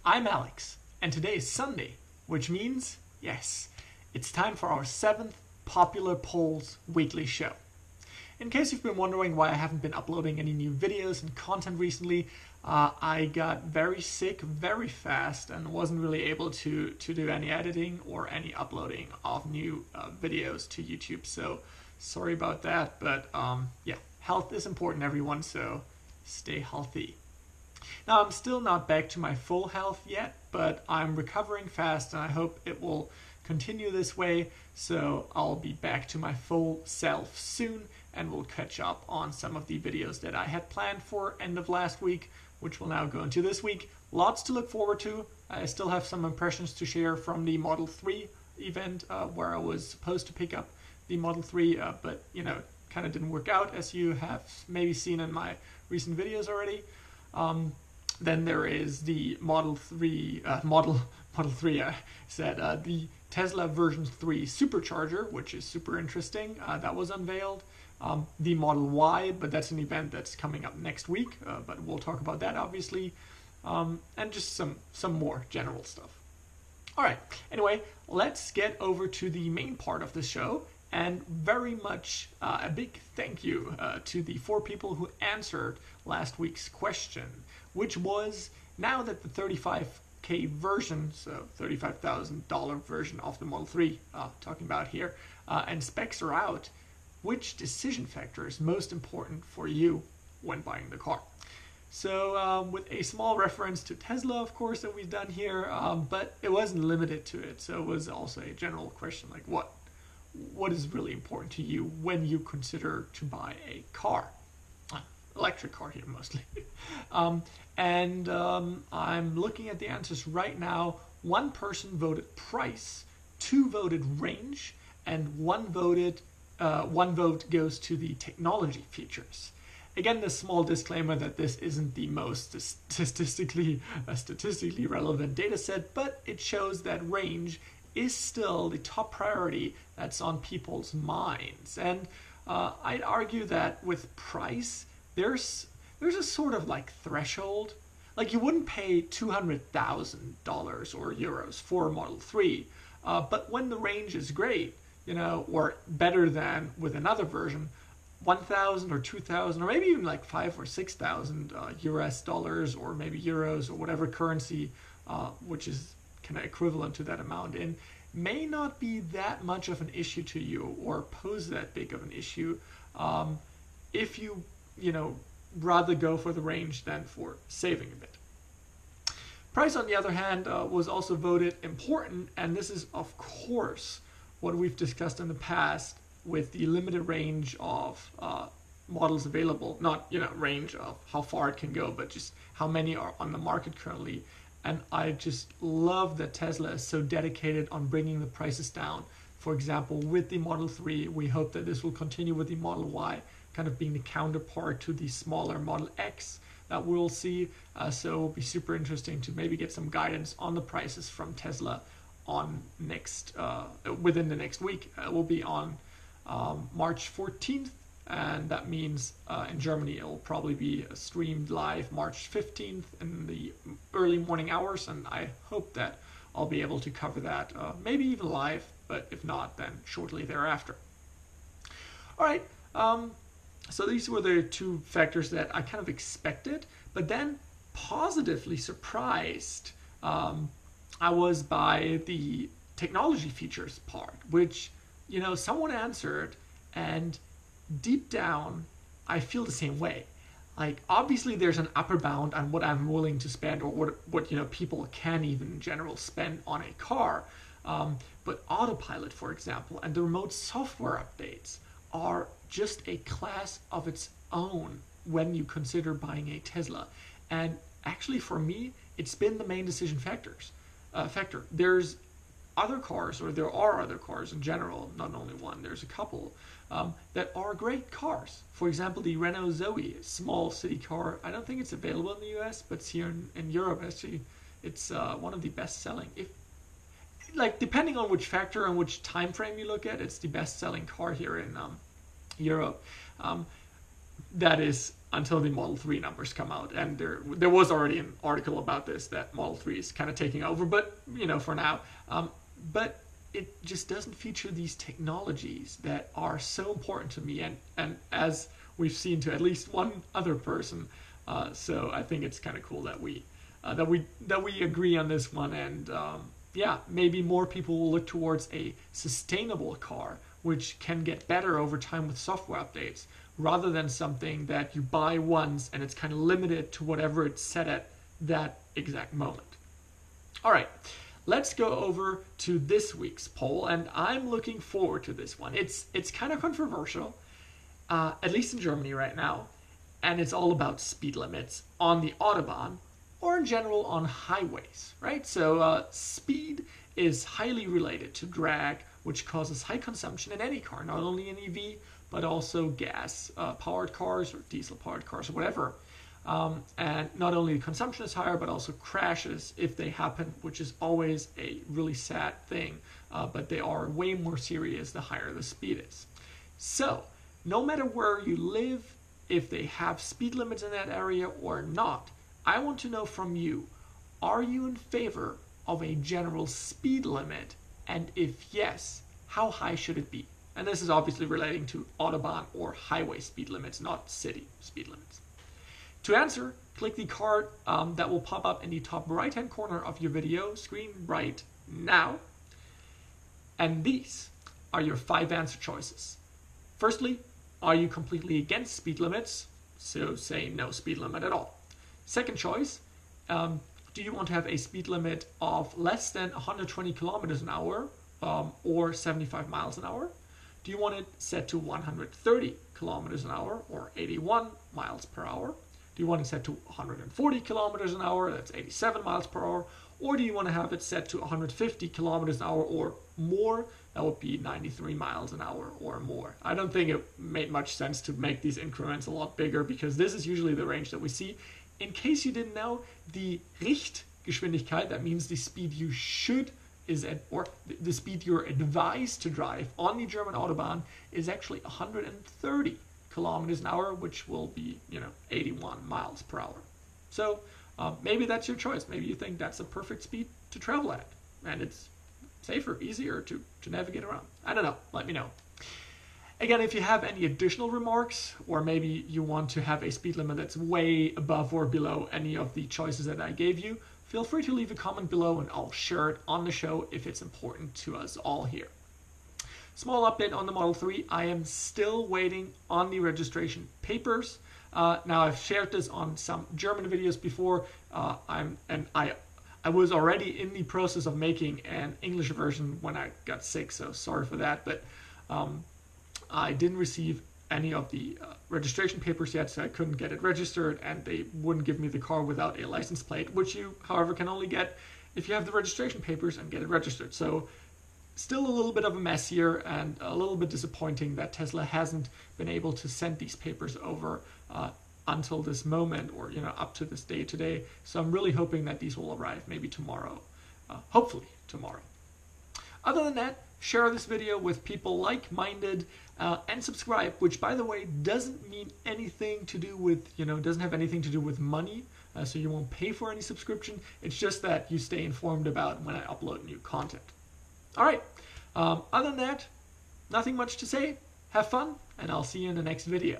I'm Alex, and today is Sunday, which means, yes, it's time for our 7th Popular Polls weekly show. In case you've been wondering why I haven't been uploading any new videos and content recently, I got very sick very fast and wasn't really able to do any editing or any uploading of new videos to YouTube, so sorry about that, but yeah, health is important, everyone, so stay healthy. Now, I'm still not back to my full health yet, but I'm recovering fast and I hope it will continue this way, so I'll be back to my full self soon and we'll catch up on some of the videos that I had planned for end of last week, which will now go into this week. Lots to look forward to. I still have some impressions to share from the Model 3 event where I was supposed to pick up the Model 3, but kind of didn't work out, as you have maybe seen in my recent videos already. Then there is the Model 3, Model 3, I said, the Tesla version 3 supercharger, which is super interesting. That was unveiled. The Model Y, but that's an event that's coming up next week, but we'll talk about that obviously. And just some more general stuff. All right, anyway, let's get over to the main part of the show. And very much a big thank you to the 4 people who answered last week's question, which was, now that the 35K version, so $35,000 version of the Model 3, talking about here, and specs are out, which decision factor is most important for you when buying the car? So with a small reference to Tesla, of course, that we've done here, but it wasn't limited to it. So it was also a general question like, what is really important to you when you consider to buy a car? Electric car here mostly. I'm looking at the answers right now. 1 person voted price, 2 voted range, and 1 vote goes to the technology features. Again, this small disclaimer that this isn't the most statistically relevant data set, but it shows that range is still the top priority that's on people's minds. And I'd argue that with price, there's a sort of like threshold. Like, you wouldn't pay $200,000 or euros for a Model 3, but when the range is great, or better than with another version, 1,000 or 2,000 or maybe even like 5,000 or 6,000 US dollars or maybe euros or whatever currency, which is kind of equivalent to that amount, and may not be that much of an issue to you or pose that big of an issue if you rather go for the range than for saving a bit. Price, on the other hand, was also voted important, and this is of course what we've discussed in the past with the limited range of models available, not range of how far it can go, but just how many are on the market currently. And I just love that Tesla is so dedicated on bringing the prices down. For example, with the Model 3, we hope that this will continue with the Model Y, kind of being the counterpart to the smaller Model X that we'll see. So it'll be super interesting to maybe get some guidance on the prices from Tesla on within the next week. It will be on March 14th. And that means in Germany it will probably be streamed live March 15th in the early morning hours, and I hope that I'll be able to cover that, maybe even live, but if not, then shortly thereafter. All right, so these were the 2 factors that I kind of expected, but then positively surprised I was by the technology features part, which someone answered, and deep down, I feel the same way. Like, obviously there's an upper bound on what I'm willing to spend, or what people can even in general spend on a car. But autopilot, for example, and the remote software updates are just a class of its own when you consider buying a Tesla. And actually, for me, it's been the main decision factor. There's other cars, or there are other cars in general, not only one, there's a couple, that are great cars. For example, the Renault Zoe, small city car. I don't think it's available in the US, but it's here in Europe, actually, it's one of the best selling. Depending on which factor and which time frame you look at, it's the best selling car here in Europe. That is until the Model 3 numbers come out. And there was already an article about this, that Model 3 is kind of taking over, but for now. But it just doesn't feature these technologies that are so important to me, and as we've seen to at least one other person. So I think it's kind of cool that we agree on this one, and yeah, maybe more people will look towards a sustainable car, which can get better over time with software updates, rather than something that you buy once and it's kind of limited to whatever it's set at that exact moment. All right, let's go over to this week's poll, and I'm looking forward to this one. It's kind of controversial, at least in Germany right now, and it's all about speed limits on the Autobahn, or in general on highways, right? So speed is highly related to drag, which causes high consumption in any car, not only an EV, but also gas-powered cars or diesel-powered cars or whatever. And not only the consumption is higher, but also crashes, if they happen, which is always a really sad thing, but they are way more serious the higher the speed is. So, no matter where you live, if they have speed limits in that area or not, I want to know from you, are you in favor of a general speed limit? And if yes, how high should it be? And this is obviously relating to Autobahn or highway speed limits, not city speed limits. To answer, click the card that will pop up in the top right-hand corner of your video screen right now. And these are your 5 answer choices. Firstly, are you completely against speed limits? So say no speed limit at all. Second choice, do you want to have a speed limit of less than 120 kilometers an hour or 75 miles an hour? Do you want it set to 130 kilometers an hour or 81 miles per hour? Do you want it set to 140 kilometers an hour, that's 87 miles per hour? Or do you want to have it set to 150 kilometers an hour or more? That would be 93 miles an hour or more. I don't think it made much sense to make these increments a lot bigger, because this is usually the range that we see. In case you didn't know, the Richtgeschwindigkeit, that means the speed you should or the speed you're advised to drive on the German Autobahn, is actually 130 kilometers an hour, which will be 81 miles per hour. So maybe that's your choice. Maybe you think that's a perfect speed to travel at, and it's safer, easier to navigate around. I don't know. Let me know. Again, if you have any additional remarks, or maybe you want to have a speed limit that's way above or below any of the choices that I gave you, feel free to leave a comment below and I'll share it on the show if it's important to us all here. Small update on the Model 3. I am still waiting on the registration papers. Now, I've shared this on some German videos before, I was already in the process of making an English version when I got sick, so sorry for that, but I didn't receive any of the registration papers yet, so I couldn't get it registered, and they wouldn't give me the car without a license plate, which you, however, can only get if you have the registration papers and get it registered. So still a little bit of a mess here, and a little bit disappointing that Tesla hasn't been able to send these papers over until this moment, or up to this day today. So I'm really hoping that these will arrive maybe tomorrow, hopefully tomorrow. Other than that, share this video with people like-minded, and subscribe, which, by the way, doesn't mean anything to do with, doesn't have anything to do with money, so you won't pay for any subscription. It's just that you stay informed about when I upload new content. All right, other than that, nothing much to say. Have fun, and I'll see you in the next video.